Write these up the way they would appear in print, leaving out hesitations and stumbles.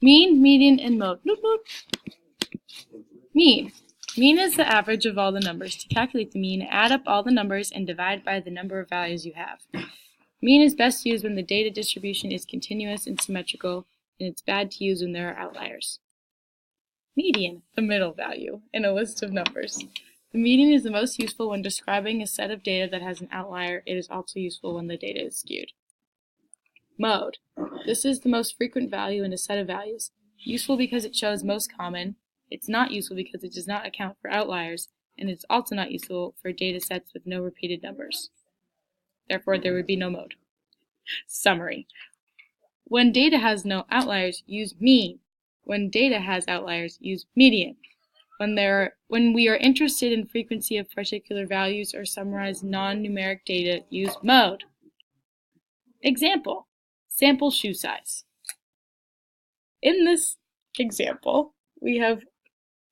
Mean, median, and mode. Bloop, bloop. Mean. Mean is the average of all the numbers. To calculate the mean, add up all the numbers and divide by the number of values you have. Mean is best used when the data distribution is continuous and symmetrical, and it's bad to use when there are outliers. Median, the middle value in a list of numbers. The median is the most useful when describing a set of data that has an outlier. It is also useful when the data is skewed. Mode. This is the most frequent value in a set of values. Useful because it shows most common. It's not useful because it does not account for outliers, and it's also not useful for data sets with no repeated numbers. Therefore, there would be no mode. Summary. When data has no outliers, use mean. When data has outliers, use median. When we are interested in frequency of particular values or summarize non-numeric data, use mode. Example. Sample shoe size. In this example, we have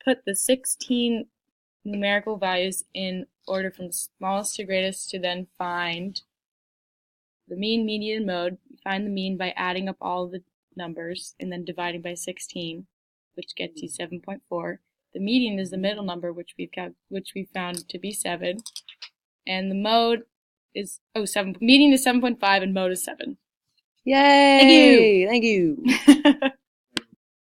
put the 16 numerical values in order from smallest to greatest to then find the mean, median, and mode. We find the mean by adding up all the numbers and then dividing by 16, which gets you 7.4. The median is the middle number, which we found to be 7, and the mode is median is 7.5 and mode is 7. Yay! Thank you.